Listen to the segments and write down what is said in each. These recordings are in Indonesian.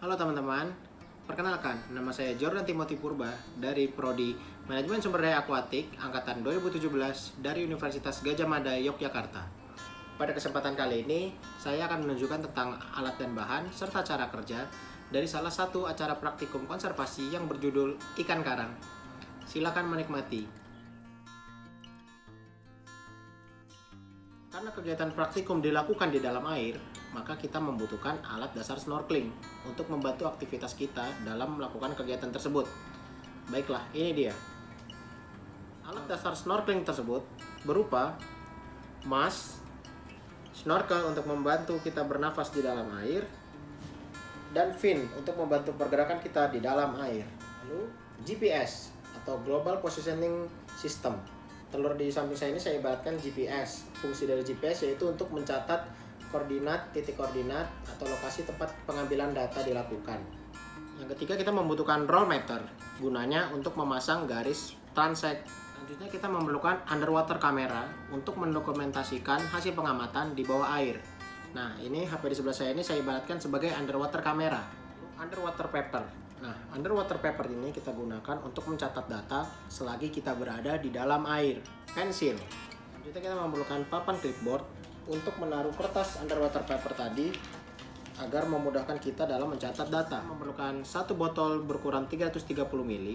Halo teman-teman, perkenalkan nama saya Jordan Timothy Purba dari Prodi Manajemen Sumber Daya Akuatik Angkatan 2017 dari Universitas Gadjah Mada, Yogyakarta. Pada kesempatan kali ini, saya akan menunjukkan tentang alat dan bahan serta cara kerja dari salah satu acara praktikum konservasi yang berjudul Ikan Karang. Silakan menikmati. Karena kegiatan praktikum dilakukan di dalam air, maka kita membutuhkan alat dasar snorkeling untuk membantu aktivitas kita dalam melakukan kegiatan tersebut. Baiklah, ini dia. Alat dasar snorkeling tersebut berupa mask, snorkel untuk membantu kita bernafas di dalam air, dan fin untuk membantu pergerakan kita di dalam air. Lalu GPS atau Global Positioning System. Telur di samping saya ini saya ibaratkan GPS. Fungsi dari GPS yaitu untuk mencatat koordinat, titik koordinat, atau lokasi tempat pengambilan data dilakukan. Yang ketiga, kita membutuhkan roll meter. Gunanya untuk memasang garis transect. Selanjutnya kita memerlukan underwater kamera untuk mendokumentasikan hasil pengamatan di bawah air. Nah, ini HP di sebelah saya ini saya ibaratkan sebagai underwater kamera. Underwater paper. Nah, underwater paper ini kita gunakan untuk mencatat data selagi kita berada di dalam air. Pensil. Selanjutnya kita memerlukan papan clipboard untuk menaruh kertas underwater paper tadi agar memudahkan kita dalam mencatat data. Memerlukan satu botol berukuran 330 ml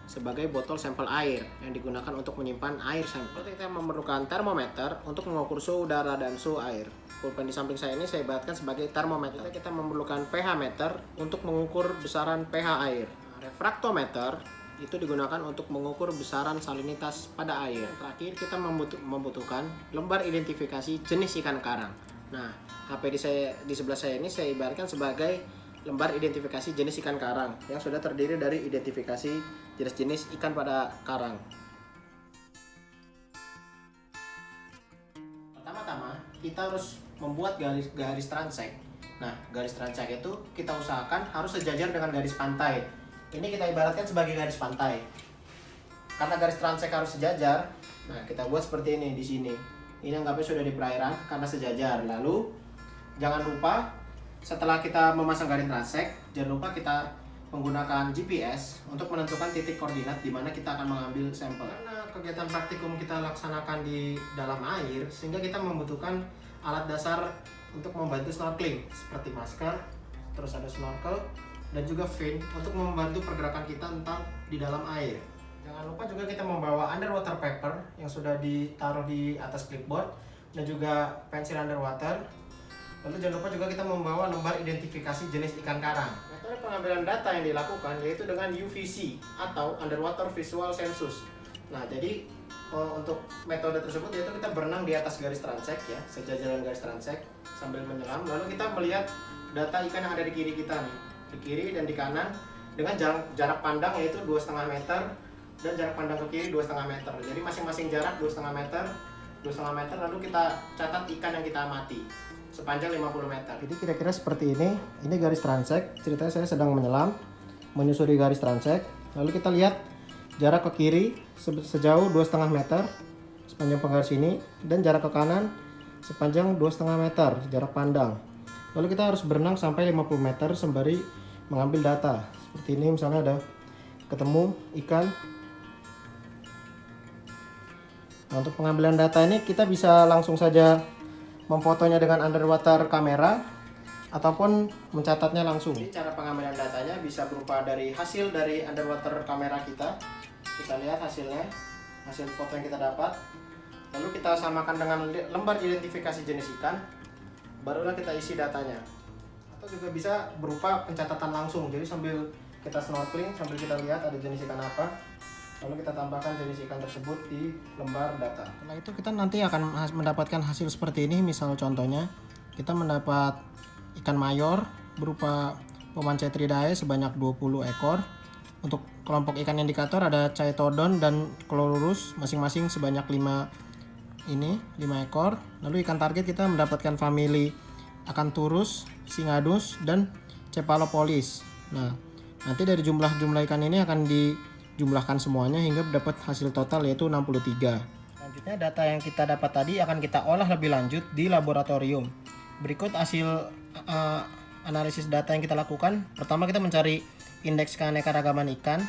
sebagai botol sampel air yang digunakan untuk menyimpan air sampel. Kita memerlukan termometer untuk mengukur suhu udara dan suhu air. Pulpen di samping saya ini saya ibaratkan sebagai termometer. Kita memerlukan pH meter untuk mengukur besaran pH air. Refraktometer itu digunakan untuk mengukur besaran salinitas pada air. Terakhir kita membutuhkan lembar identifikasi jenis ikan karang. Nah, HP di sebelah saya ini saya ibaratkan sebagai lembar identifikasi jenis ikan karang yang sudah terdiri dari identifikasi jenis-jenis ikan pada karang. Pertama-tama kita harus membuat garis transect. Nah, garis transect itu kita usahakan harus sejajar dengan garis pantai. Ini kita ibaratkan sebagai garis pantai. Karena garis transect harus sejajar, nah kita buat seperti ini di sini. Ini anggapnya sudah di perairan karena sejajar. Lalu jangan lupa setelah kita memasang garis transect, jangan lupa kita menggunakan GPS untuk menentukan titik koordinat di mana kita akan mengambil sampel. Karena kegiatan praktikum kita laksanakan di dalam air, sehingga kita membutuhkan alat dasar untuk membantu snorkeling seperti masker, terus ada snorkel, dan juga fin untuk membantu pergerakan kita tentang di dalam air. Jangan lupa juga kita membawa underwater paper yang sudah ditaruh di atas clipboard dan juga pensil underwater. Lalu jangan lupa juga kita membawa lembar identifikasi jenis ikan karang. Metode pengambilan data yang dilakukan yaitu dengan UVC atau Underwater Visual Census. Nah, jadi untuk metode tersebut yaitu kita berenang di atas garis transect ya, sejajaran garis transect sambil menyelam. Lalu kita melihat data ikan yang ada di kiri kita nih, di kiri dan di kanan dengan jarak pandang yaitu 2,5 meter dan jarak pandang ke kiri 2,5 meter. Jadi masing-masing jarak 2,5 meter, 2,5 meter. Lalu kita catat ikan yang kita amati sepanjang 50 meter. Jadi kira-kira seperti ini. Ini garis transect. Ceritanya saya sedang menyelam, menyusuri garis transect. Lalu kita lihat jarak ke kiri sejauh 2,5 meter sepanjang penggaris ini, dan jarak ke kanan sepanjang 2,5 meter jarak pandang. Lalu kita harus berenang sampai 50 meter sembari mengambil data. Seperti ini misalnya ada ketemu ikan. Nah, untuk pengambilan data ini kita bisa langsung saja memfotonya dengan underwater kamera ataupun mencatatnya langsung. Jadi cara pengambilan datanya bisa berupa dari hasil dari underwater kamera kita. Kita lihat hasilnya, hasil foto yang kita dapat. Lalu kita samakan dengan lembar identifikasi jenis ikan, barulah kita isi datanya. Atau juga bisa berupa pencatatan langsung. Jadi sambil kita snorkeling, sambil kita lihat ada jenis ikan apa, lalu kita tambahkan jenis ikan tersebut di lembar data. Setelah itu kita nanti akan mendapatkan hasil seperti ini. Misal contohnya kita mendapat ikan mayor berupa Pomancetridae sebanyak 20 ekor. Untuk kelompok ikan indikator ada Chaetodon dan Chlorurus masing-masing sebanyak 5 ekor. Lalu ikan target kita mendapatkan famili Acanthurus, Singadus, dan Cephalopolis. Nah, nanti dari jumlah ikan ini akan dijumlahkan semuanya hingga dapat hasil total yaitu 63. Selanjutnya data yang kita dapat tadi akan kita olah lebih lanjut di laboratorium. Berikut hasil analisis data yang kita lakukan, pertama kita mencari indeks keanekaragaman ikan.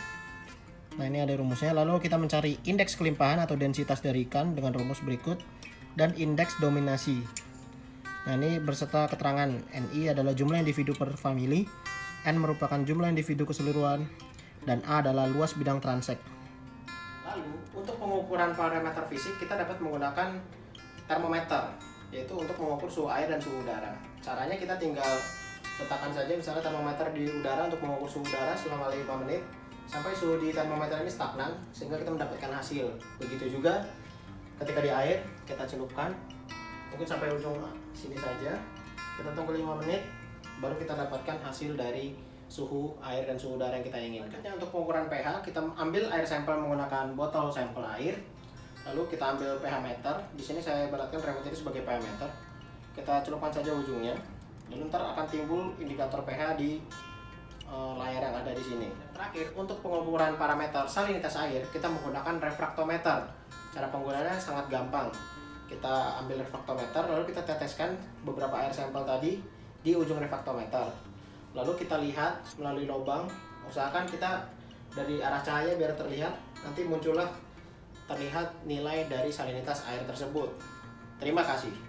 Nah, ini ada rumusnya. Lalu kita mencari indeks kelimpahan atau densitas dari ikan dengan rumus berikut, dan indeks dominasi. Nah, ini berserta keterangan NI adalah jumlah individu per famili, N merupakan jumlah individu keseluruhan, dan A adalah luas bidang transek. Lalu, untuk pengukuran parameter fisik kita dapat menggunakan termometer, yaitu untuk mengukur suhu air dan suhu udara. Caranya kita tinggal letakkan saja misalnya termometer di udara untuk mengukur suhu udara selama 5 menit sampai suhu di termometer ini stagnan sehingga kita mendapatkan hasil. Begitu juga ketika di air kita celupkan mungkin sampai ujung sini saja, kita tunggu 5 menit baru kita dapatkan hasil dari suhu air dan suhu udara yang kita inginkan. Selanjutnya untuk pengukuran pH, kita ambil air sampel menggunakan botol sampel air, lalu kita ambil pH meter. Di sini saya ibaratkan remote ini sebagai pH meter. Kita celupkan saja ujungnya, lalu ntar akan timbul indikator pH di layar yang ada di sini. Dan terakhir, untuk pengukuran parameter salinitas air, kita menggunakan refraktometer. Cara penggunaannya sangat gampang. Kita ambil refraktometer, lalu kita teteskan beberapa air sampel tadi di ujung refraktometer. Lalu kita lihat melalui lubang, usahakan kita dari arah cahaya biar terlihat, nanti muncullah terlihat nilai dari salinitas air tersebut. Terima kasih.